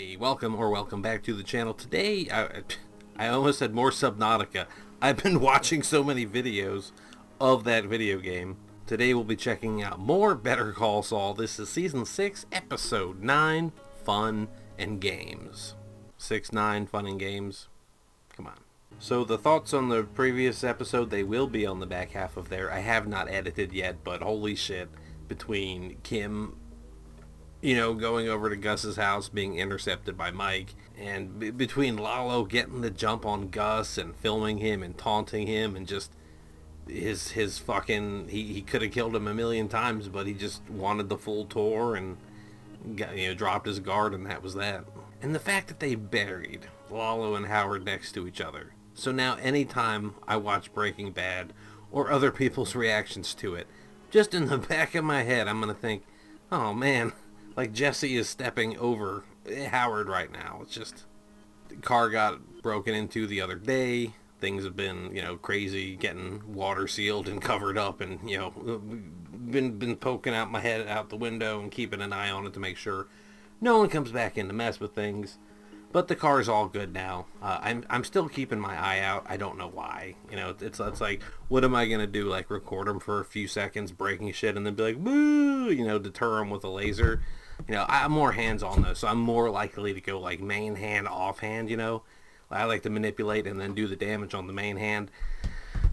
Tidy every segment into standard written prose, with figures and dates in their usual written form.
Hey, welcome back to the channel. Today, I almost said more Subnautica. I've been watching so many videos of that video game. Today we'll be checking out more Better Call Saul. This is Season 6, Episode 9, Fun and Games. 6-9, Fun and Games. Come on. So the thoughts on the previous episode, they will be on the back half of there. I have not edited yet, but holy shit, between Kim, going over to Gus's house, being intercepted by Mike, and between Lalo getting the jump on Gus and filming him and taunting him, and just his fucking, he could have killed him a million times, but he just wanted the full tour and got, dropped his guard, and that was that. And the fact that they buried Lalo and Howard next to each other. So now anytime I watch Breaking Bad or other people's reactions to it, just in the back of my head, I'm going to think, oh man, like Jesse is stepping over Howard right now. It's just, the car got broken into the other day. Things have been, crazy, getting water sealed and covered up, and, been poking out my head out the window and keeping an eye on it to make sure no one comes back in to mess with things. But the car's all good now. I'm still keeping my eye out. I don't know why. It's like, what am I going to do? Like, record them for a few seconds, breaking shit, and then be like, woo, deter them with a laser. I'm more hands-on, though, so I'm more likely to go, like, main hand, off hand, I like to manipulate and then do the damage on the main hand.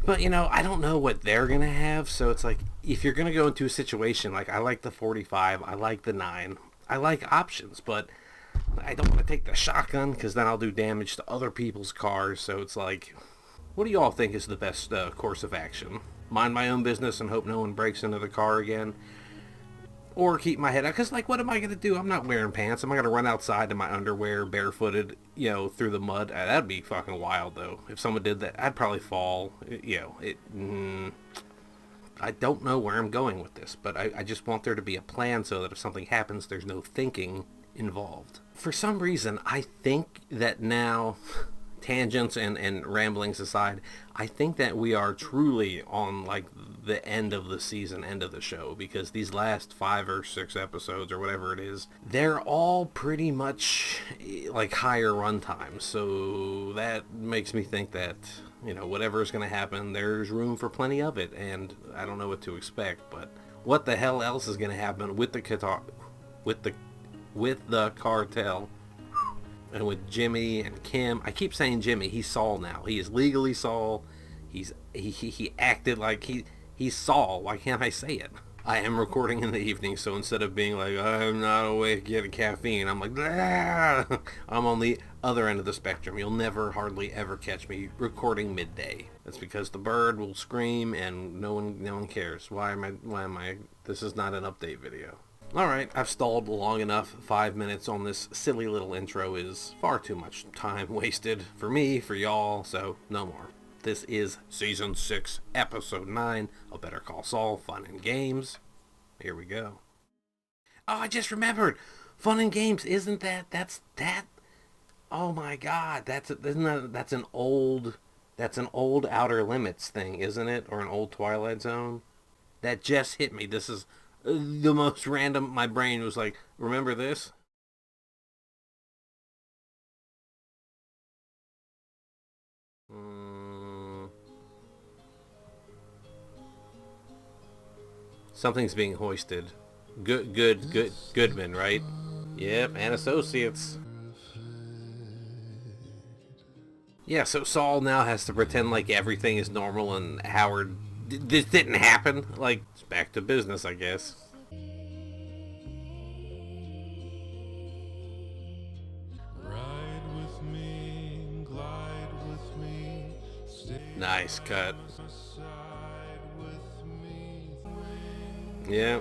But, I don't know what they're going to have, so it's like, if you're going to go into a situation, like, I like the 45, I like the 9, I like options, but I don't want to take the shotgun, because then I'll do damage to other people's cars. So it's like, what do you all think is the best course of action? Mind my own business and hope no one breaks into the car again? Or keep my head out? Because, like, what am I going to do? I'm not wearing pants. Am I going to run outside in my underwear, barefooted, through the mud? That'd be fucking wild, though. If someone did that, I'd probably fall. I don't know where I'm going with this, but I just want there to be a plan so that if something happens, there's no thinking involved. For some reason, I think that now, tangents and ramblings aside, I think that we are truly on, like, the end of the season, end of the show, because these last 5 or 6 episodes or whatever it is, they're all pretty much like higher runtime. So that makes me think that, whatever is going to happen, there's room for plenty of it, and I don't know what to expect. But what the hell else is going to happen with the cartel, and with Jimmy and Kim? I keep saying Jimmy. He's Saul now. He is legally Saul. He acted like he's Saul. Why can't I say it? I am recording in the evening, so instead of being like, I'm not awake getting caffeine, I'm like, ah! I'm on the other end of the spectrum. You'll never, hardly ever catch me recording midday. That's because the bird will scream and no one cares. Why am I? This is not an update video. Alright, I've stalled long enough. 5 minutes on this silly little intro is far too much time wasted for me, for y'all, so no more. This is Season 6, Episode 9 of Better Call Saul, Fun and Games. Here we go. Oh, I just remembered! Fun and Games, isn't that's oh my god, that's an old Outer Limits thing, isn't it? Or an old Twilight Zone? That just hit me. This is the most random. My brain was like, remember this? Something's being hoisted. Goodman, right? Yep, and Associates. Yeah, so Saul now has to pretend like everything is normal and Howard, this didn't happen. Like, it's back to business, I guess. Ride with me, glide with me, nice cut. Yeah.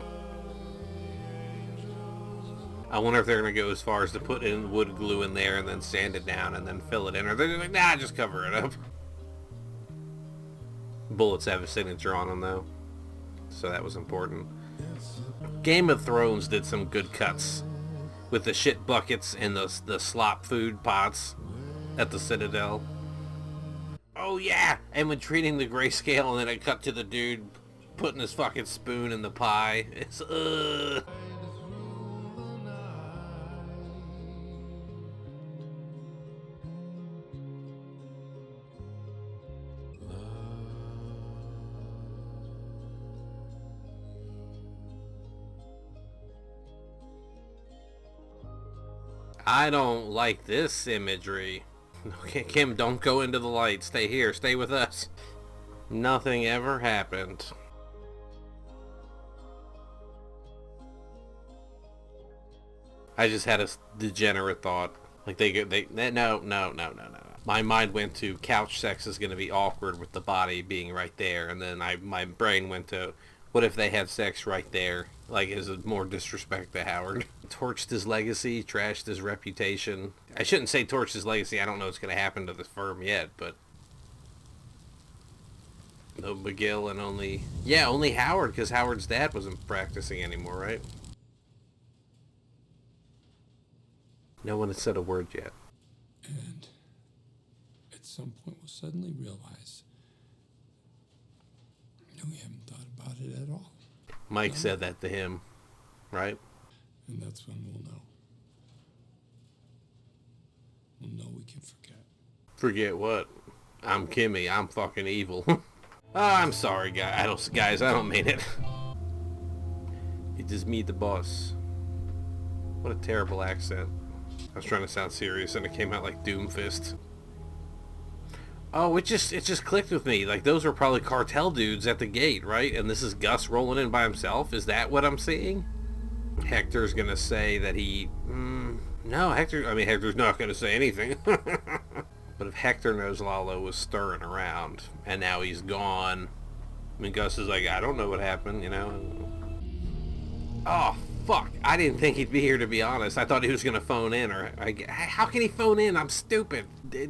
I wonder if they're going to go as far as to put in wood glue in there and then sand it down and then fill it in, or they're like, nah, just cover it up. Bullets have a signature on them, though, so that was important. Game of Thrones did some good cuts with the shit buckets and the slop food pots at the Citadel. Oh yeah, and when treating the grayscale, and then it cut to the dude putting his fucking spoon in the pie. It's I don't like this imagery. Okay, Kim, don't go into the light. Stay here. Stay with us. Nothing ever happened. I just had a degenerate thought. Like no. My mind went to couch sex is going to be awkward with the body being right there, and then my brain went to, what if they had sex right there? Like, is it more disrespect to Howard? Torched his legacy, trashed his reputation. I shouldn't say torched his legacy. I don't know what's going to happen to the firm yet, but no McGill and only Howard, because Howard's dad wasn't practicing anymore, right? No one has said a word yet. And at some point we'll suddenly realize we haven't thought about it at all. Mike said that to him, right? And that's when we'll know. We'll know we can forget. Forget what? I'm Kimmy. I'm fucking evil. Oh, I'm sorry, guys. I don't mean it. It is me, the boss. What a terrible accent. I was trying to sound serious and it came out like Doomfist. Oh, it just clicked with me. Like, those were probably cartel dudes at the gate, right? And this is Gus rolling in by himself? Is that what I'm seeing? Hector's gonna say that he... no, Hector's not gonna say anything. But if Hector knows Lalo was stirring around and now he's gone, I mean, Gus is like, I don't know what happened, you know? Oh, fuck. I didn't think he'd be here, to be honest. I thought he was going to phone in. How can he phone in? I'm stupid.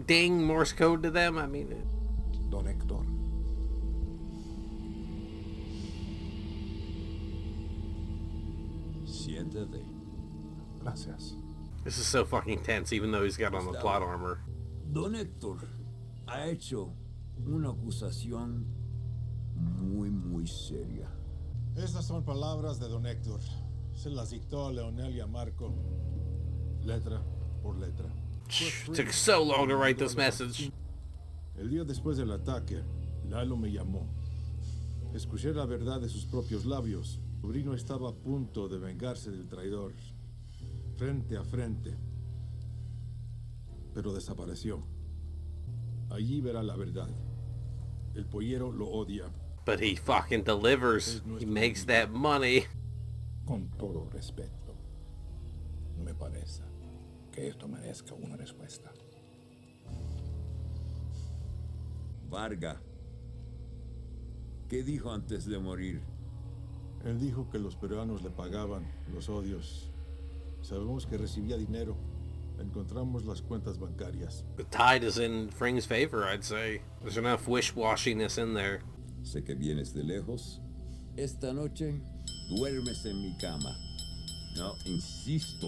Ding Morse code to them? I mean... Don Héctor. Siéntate. Gracias. This is so fucking tense, even though he's got on the plot armor. Don Héctor ha hecho una acusación muy seria. Estas son palabras de Don Héctor. Se las dictó a Leonel y a Marco, letra por letra. Took so long to write this message. El día después del ataque, Lalo me llamó. Escuché la verdad de sus propios labios. Su sobrino estaba a punto de vengarse del traidor, frente a frente. Pero desapareció. Allí verá la verdad. El pollero lo odia. But he fucking delivers. He makes that money. Con todo respeto, no me parece que esto merezca una respuesta. Varga, ¿qué dijo antes de morir? Él dijo que los peruanos le pagaban los odios. Sabemos que recibía dinero. Encontramos las cuentas bancarias. The tide is in Fring's favor, I'd say. There's enough wish-washiness in there. Sé que vienes de lejos. Esta noche duermes en mi cama. No, insisto,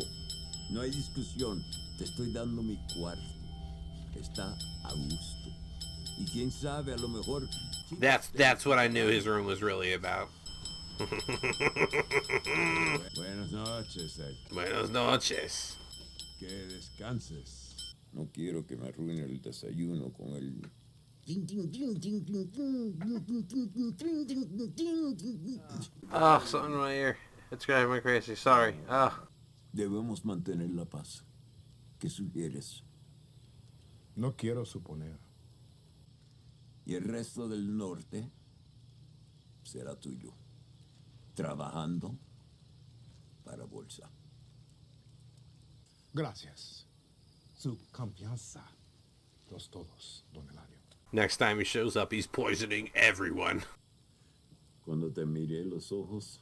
no hay discusión. Te estoy dando mi cuarto. Está a gusto. Y quién sabe, a lo mejor... That's what I knew his room was really about. Buenas noches, Héctor. Buenas noches. Que descanses. No quiero que me arruine el desayuno con el... Oh, something in my ear. It's driving me crazy. Sorry. Oh. Debemos mantener la paz. ¿Qué sugieres? No quiero suponer. Y el resto del norte será tuyo. Trabajando para Bolsa. Gracias. Su confianza. Los todos, don Eladio. Next time he shows up, he's poisoning everyone. Cuando te miré los ojos,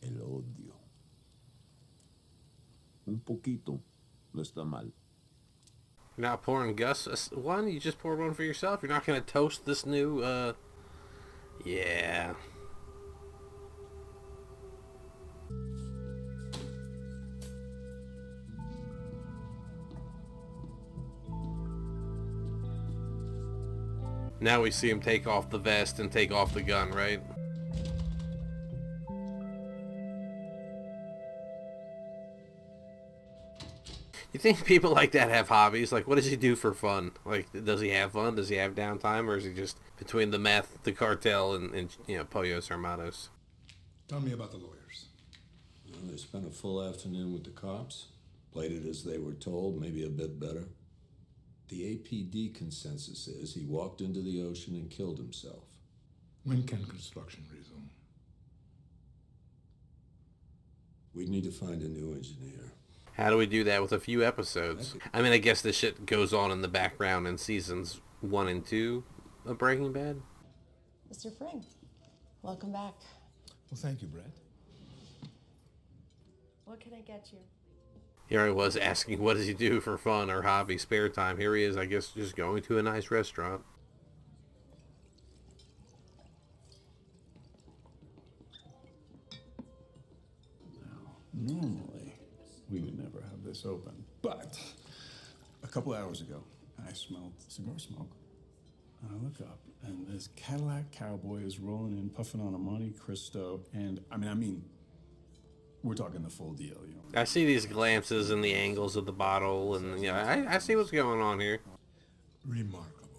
el odio. Un poquito, no está mal. You're not pouring Gus one? You just poured one for yourself? You're not going to toast this new, Yeah. Now we see him take off the vest and take off the gun, right? You think people like that have hobbies? Like, what does he do for fun? Like, does he have fun? Does he have downtime? Or is he just between the meth, the cartel, and you know, Pollos Hermanos? Tell me about the lawyers. They spent a full afternoon with the cops, played it as they were told, maybe a bit better. The APD consensus is he walked into the ocean and killed himself. When can construction resume? We'd need to find a new engineer. How do we do that with a few episodes? I mean, I guess this shit goes on in the background in seasons 1 and 2 of Breaking Bad. Mr. Fring, welcome back. Well, thank you, Brett. What can I get you? Here I was asking what does he do for fun or hobby, spare time. Here he is, I guess, just going to a nice restaurant. Normally, we would never have this open, but a couple hours ago, I smelled cigar smoke. I look up, and this Cadillac cowboy is rolling in, puffing on a Monte Cristo, and I mean, we're talking the full deal, you know. I see these glances and the angles of the bottle, and you know, I see what's going on here. Remarkable.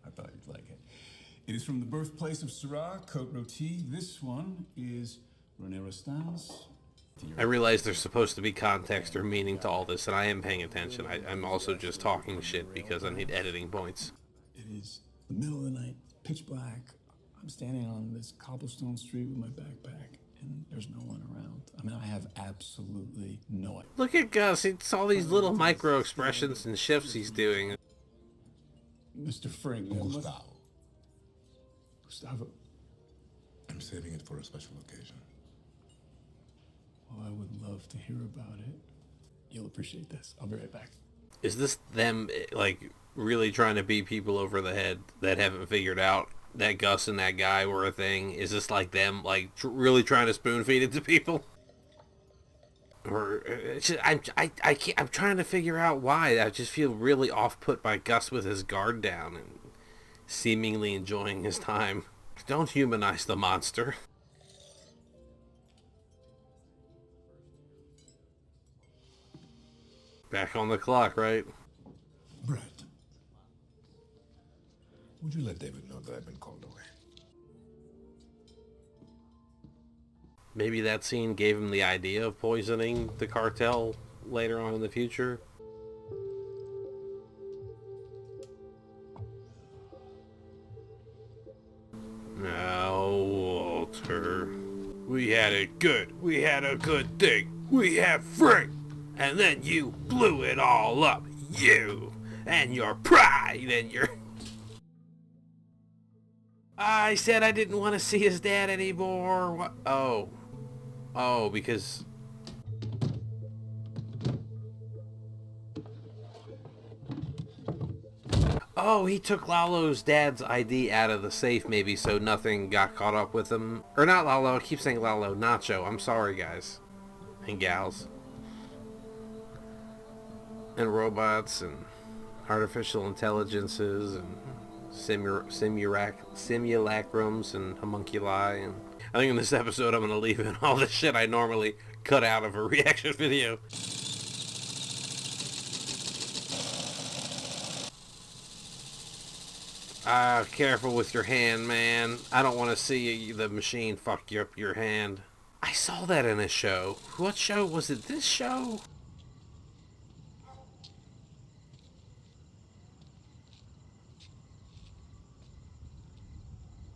I thought you'd like it. It is from the birthplace of Syrah, Côte Rôtie. This one is René Rostan's. I realize there's supposed to be context or meaning to all this, and I am paying attention. I'm also just talking shit because I need editing points. It is the middle of the night, pitch black. I'm standing on this cobblestone street with my backpack, and there's no one around. I mean, I have absolutely no idea. Look at Gus. It's all these little micro expressions and shifts he's doing. Mr. Fring. Gustavo. Gustavo. I'm saving it for a special occasion. Well, I would love to hear about it. You'll appreciate this. I'll be right back. Is this them, like, really trying to beat people over the head that haven't figured out that Gus and that guy were a thing? Is this like them, like, really trying to spoon feed it to people? Or it's just, I can't, I'm trying to figure out why. I just feel really off-put by Gus with his guard down and seemingly enjoying his time. Don't humanize the monster. Back on the clock, right? Brett, would you let David know that I've been called away? Maybe that scene gave him the idea of poisoning the cartel later on in the future. Now, Walter, we had it good. We had a good thing. We had Frank. And then you blew it all up. You and your pride and your... I said I didn't want to see his dad anymore. What? Oh. Oh, because... Oh, he took Lalo's dad's ID out of the safe maybe so nothing got caught up with him. Or not Lalo, I keep saying Lalo, Nacho. I'm sorry, guys. And gals. And robots and artificial intelligences and simulacrums and homunculi. And I think in this episode I'm going to leave in all the shit I normally cut out of a reaction video. Careful with your hand, man. I don't want to see the machine fuck you up your hand. I saw that in a show. What show was it? This show?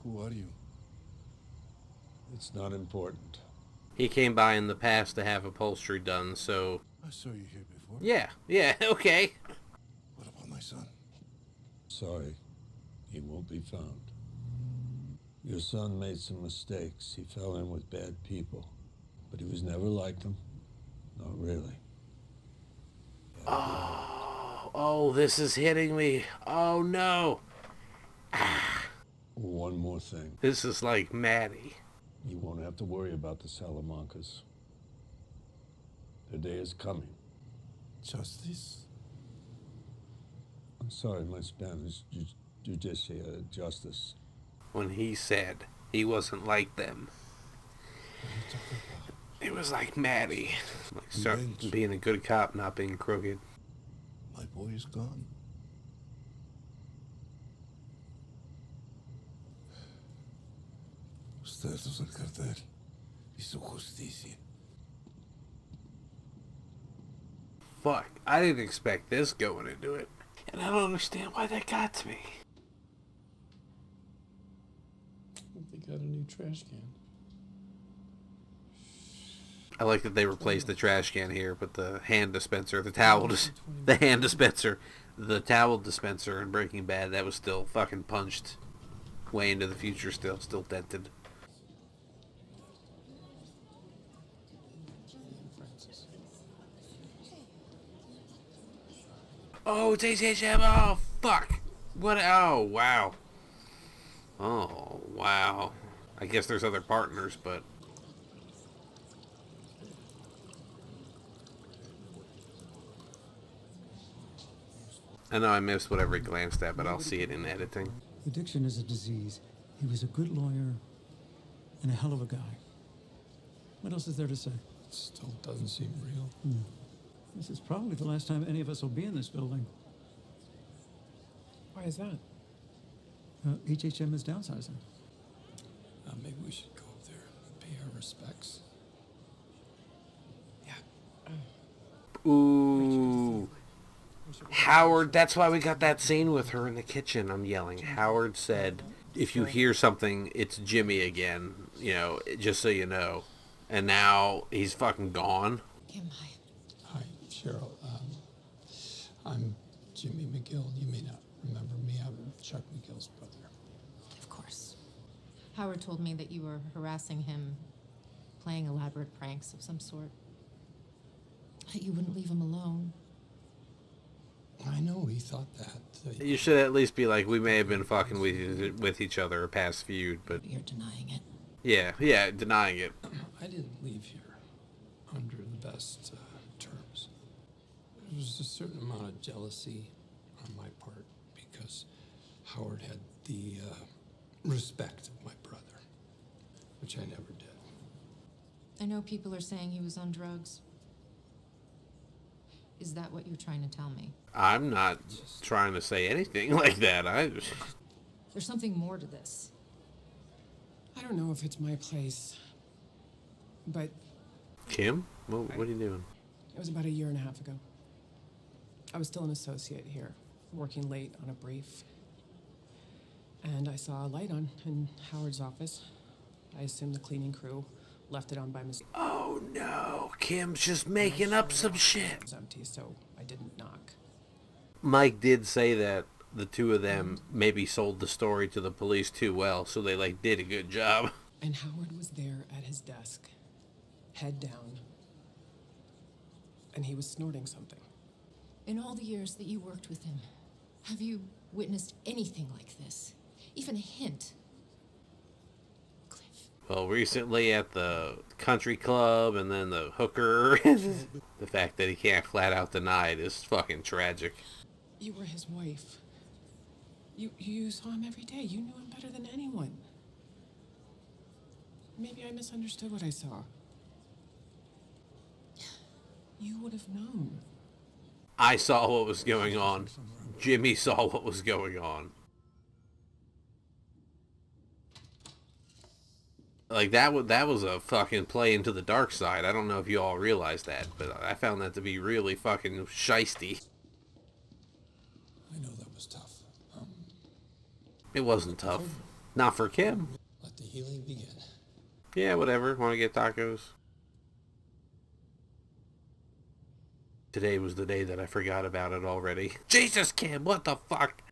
Who are you? It's not important. He came by in the past to have upholstery done, so... I saw you here before. Yeah, okay. What about my son? Sorry, he won't be found. Your son made some mistakes. He fell in with bad people. But he was never like them. Not really. Oh, this is hitting me. Oh, no. One more thing. This is like Maddie. You won't have to worry about the Salamancas. Their day is coming. Justice? I'm sorry, my Spanish, justice. When he said he wasn't like them. It was like Maddie. Like being a good cop, not being crooked. My boy is gone. Ustedes los del cartel y su justicia. fuck? I didn't expect this going into it. And I don't understand why that got to me. They got a new trash can. I like that they replaced the trash can here, but the hand dispenser, the towel the towel dispenser in Breaking Bad, that was still fucking punched way into the future, still dented. Oh, it's HHM. Oh, fuck. What? Oh, wow. Oh, wow. I guess there's other partners, but... I know I missed whatever he glanced at, but I'll see it in editing. Addiction is a disease. He was a good lawyer and a hell of a guy. What else is there to say? It still doesn't seem real. This is probably the last time any of us will be in this building. Why is that? HHM is downsizing. Maybe we should go up there and pay our respects. Yeah. Ooh. Howard, that's why we got that scene with her in the kitchen. I'm yelling. Howard said, if you hear something, it's Jimmy again, you know, just so you know. And now he's fucking gone. Hi, Cheryl. I'm Jimmy McGill. You may not remember me. I'm Chuck McGill's brother. Of course. Howard told me that you were harassing him, playing elaborate pranks of some sort. That you wouldn't leave him alone. I know, he thought that. You should at least be like, we may have been fucking with each other a past feud, but... You're denying it. Yeah, denying it. I didn't leave here under the best terms. There was a certain amount of jealousy on my part because Howard had the respect of my brother, which I never did. I know people are saying he was on drugs. Is that what you're trying to tell me? I'm not trying to say anything like that. There's something more to this. I don't know if it's my place, but... Kim? What are you doing? It was about a year and a half ago. I was still an associate here, working late on a brief. And I saw a light on in Howard's office. I assumed the cleaning crew left it on by mistake. Oh no, Kim's just making up some shit. It was empty, so I didn't knock. Mike did say that the two of them maybe sold the story to the police too well, so they did a good job. And Howard was there at his desk, head down, and he was snorting something. In all the years that you worked with him, have you witnessed anything like this? Even a hint? Well, recently at the country club and then the hooker, the fact that he can't flat out deny it is fucking tragic. You were his wife. You saw him every day. You knew him better than anyone. Maybe I misunderstood what I saw. You would have known. I saw what was going on. Jimmy saw what was going on. Like, that was a fucking play into the dark side. I don't know if you all realize that, but I found that to be really fucking shisty. I know that was tough. It wasn't tough. Not for Kim. Let the healing begin. Yeah, whatever. Want to get tacos? Today was the day that I forgot about it already. Jesus, Kim, what the fuck?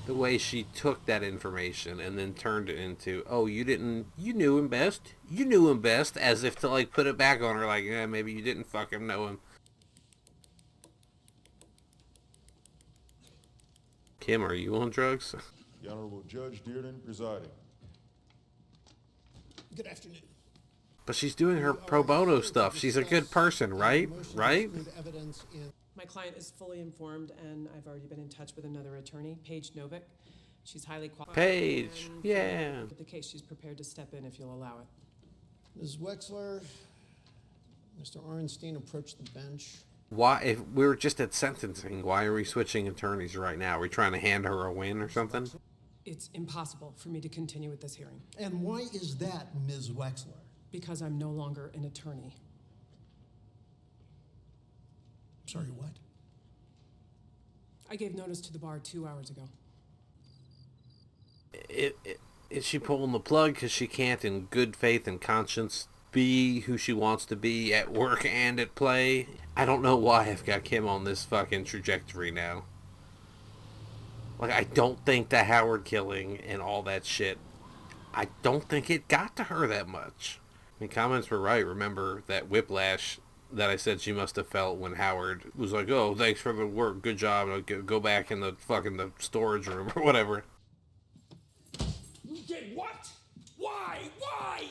The way she took that information and then turned it into, oh, you knew him best. You knew him best, as if to, put it back on her, yeah, maybe you didn't fucking know him. Kim, are you on drugs? The Honorable Judge Dearden presiding. Good afternoon. But she's doing her pro bono stuff. She's a good person, right? Right? My client is fully informed, and I've already been in touch with another attorney, Paige Novick. She's highly qualified. Paige, yeah. With the case, she's prepared to step in if you'll allow it. Ms. Wexler, Mr. Orenstein approached the bench Why, if we were just at sentencing, why are we switching attorneys right now? Are we trying to hand her a win or something? It's impossible for me to continue with this hearing. And why is that, Ms. Wexler? Because I'm no longer an attorney. Sorry, what? I gave notice to the bar 2 hours ago. Is she pulling the plug because she can't, in good faith and conscience, be who she wants to be at work and at play? I don't know why I've got Kim on this fucking trajectory now. Like, I don't think the Howard killing and all that shit, I don't think it got to her that much. I mean, comments were right. Remember that whiplash that I said she must have felt when Howard was like, oh, thanks for the work, good job, I'll go back in the fucking the storage room or whatever. You did what? Why? Why?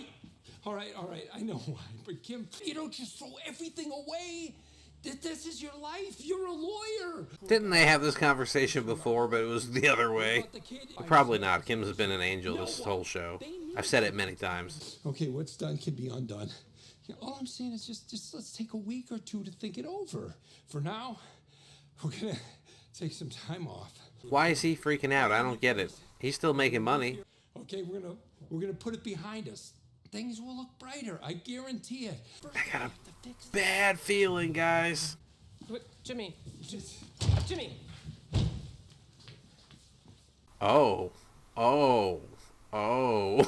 All right, I know why. But Kim, you don't just throw everything away. This is your life. You're a lawyer. Didn't they have this conversation before, but it was the other way? Well, probably not. Kim's been an angel this whole show. I've said it many times. Okay, what's done can be undone. You know, all I'm saying is just let's take a week or two to think it over. For now, we're gonna take some time off. Why is he freaking out? I don't get it. He's still making money. Okay, we're gonna put it behind us. Things will look brighter. I guarantee it. I got a bad feeling, guys. What, Jimmy? Jimmy! Oh. Don't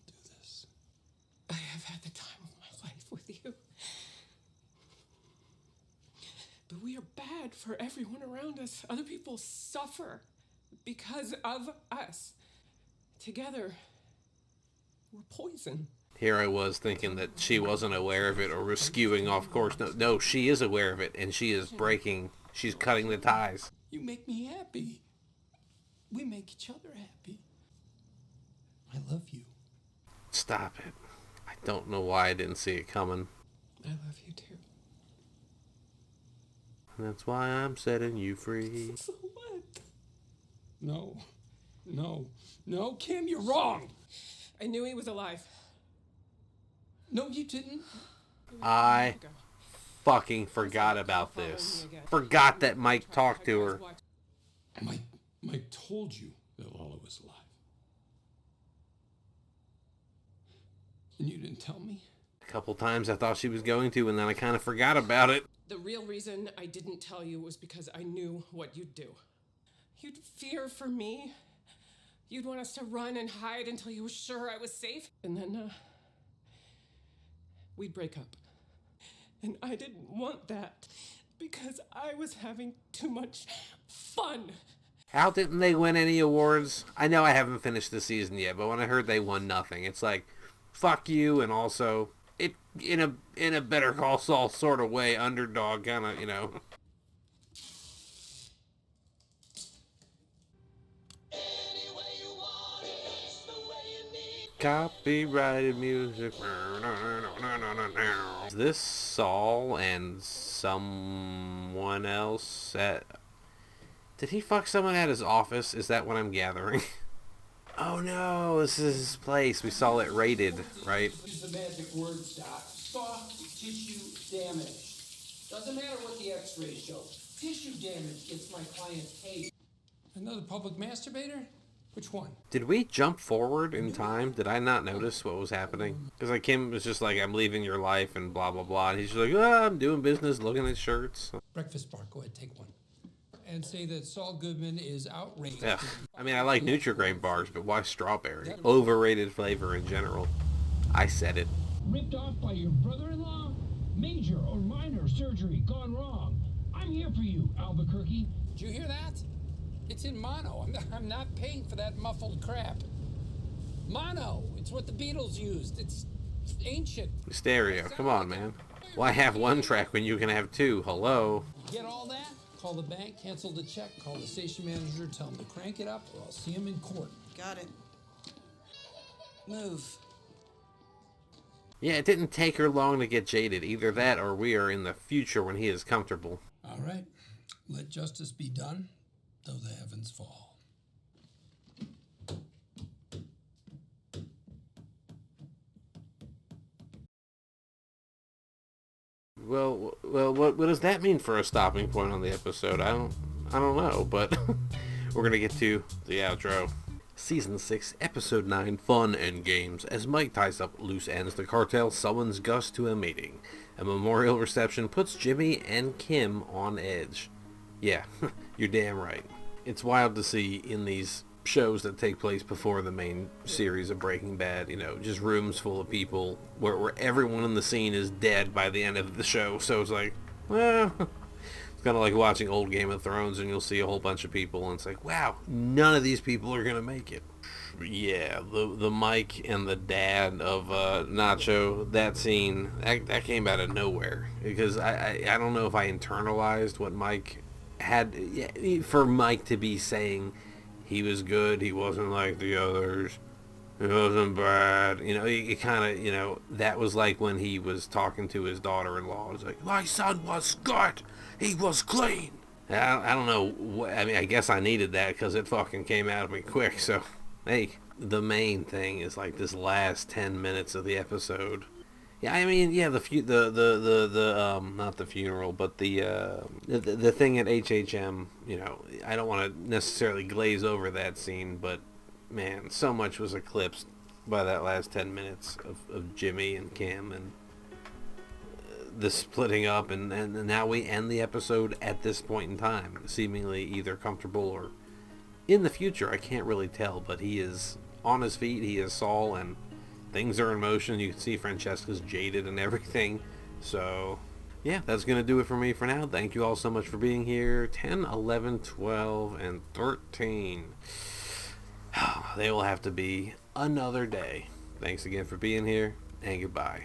do this. I have had the time of my life with you. But we are bad for everyone around us. Other people suffer because of us. Together, we're poison. Here I was thinking that she wasn't aware of it or was skewing off course. No, she is aware of it, and she is breaking. She's cutting the ties. You make me happy. We make each other happy. I love you. Stop it. I don't know why I didn't see it coming. I love you too. That's why I'm setting you free. So what? No, Kim, you're wrong. I knew he was alive. No, you didn't. I fucking forgot about this. Forgot that Mike talked to her. Mike told you that Lala was alive. And you didn't tell me? A couple times I thought she was going to, and then I kind of forgot about it. The real reason I didn't tell you was because I knew what you'd do. You'd fear for me. You'd want us to run and hide until you were sure I was safe. And then, we'd break up. And I didn't want that because I was having too much fun. How didn't they win any awards? I know I haven't finished the season yet, but when I heard they won nothing, it's like, fuck you, and also, it in a Better Call Saul sort of way, underdog kind of, you know. Copyrighted music. Is this Saul and someone else at... Did he fuck someone at his office? Is that what I'm gathering? Oh no, this is his place. We saw it raided, right? Use the magic word, Doc. Soft tissue damage. Doesn't matter what the x-rays show. Tissue damage gets my client paid. Another public masturbator? Which one? Did we jump forward in time? Did I not notice what was happening? Because like Kim was just like, I'm leaving your life and blah, blah, blah. And he's just like, oh, I'm doing business, looking at shirts. Breakfast bar, go ahead, take one. And say that Saul Goodman is outraged. Yeah. I mean, I like Nutri-Grain bars, but why strawberry? Overrated flavor in general. I said it. Ripped off by your brother-in-law? Major or minor surgery gone wrong. I'm here for you, Albuquerque. Did you hear that? It's in mono. I'm not paying for that muffled crap. Mono. It's what the Beatles used. It's ancient. Stereo. Come on, man. Why have one track when you can have two? Hello? Get all that? Call the bank, cancel the check, call the station manager, tell him to crank it up, or I'll see him in court. Got it. Move. Yeah, it didn't take her long to get jaded. Either that or we are in the future when he is comfortable. All right. Let justice be done, though the heavens fall. Well, what does that mean for a stopping point on the episode? I don't know, but we're gonna get to the outro. Season 6, Episode 9, Fun and Games. As Mike ties up loose ends, the cartel summons Gus to a meeting. A memorial reception puts Jimmy and Kim on edge. Yeah, you're damn right. It's wild to see in these shows that take place before the main series of Breaking Bad, you know, just rooms full of people where everyone in the scene is dead by the end of the show. So it's like, well, it's kind of like watching old Game of Thrones, and you'll see a whole bunch of people and it's like, wow, none of these people are gonna make it. Yeah, the Mike and the dad of Nacho, that scene, that came out of nowhere, because I don't know if I internalized what Mike had. Yeah, for Mike to be saying he was good, he wasn't like the others, he wasn't bad, you know, it kind of, you know, that was like when he was talking to his daughter-in-law. It was like, my son was good, he was clean. I don't know, I mean, I guess I needed that because it fucking came out of me quick. So hey, the main thing is like this last 10 minutes of the episode. Yeah, I mean, yeah, not the funeral, but the thing at HHM, you know, I don't want to necessarily glaze over that scene, but man, so much was eclipsed by that last 10 minutes of Jimmy and Kim and the splitting up, and now we end the episode at this point in time, seemingly either comfortable or in the future. I can't really tell, but he is on his feet, he is Saul, and things are in motion. You can see Francesca's jaded and everything. So yeah, that's going to do it for me for now. Thank you all so much for being here. 10, 11, 12, and 13. They will have to be another day. Thanks again for being here, and goodbye.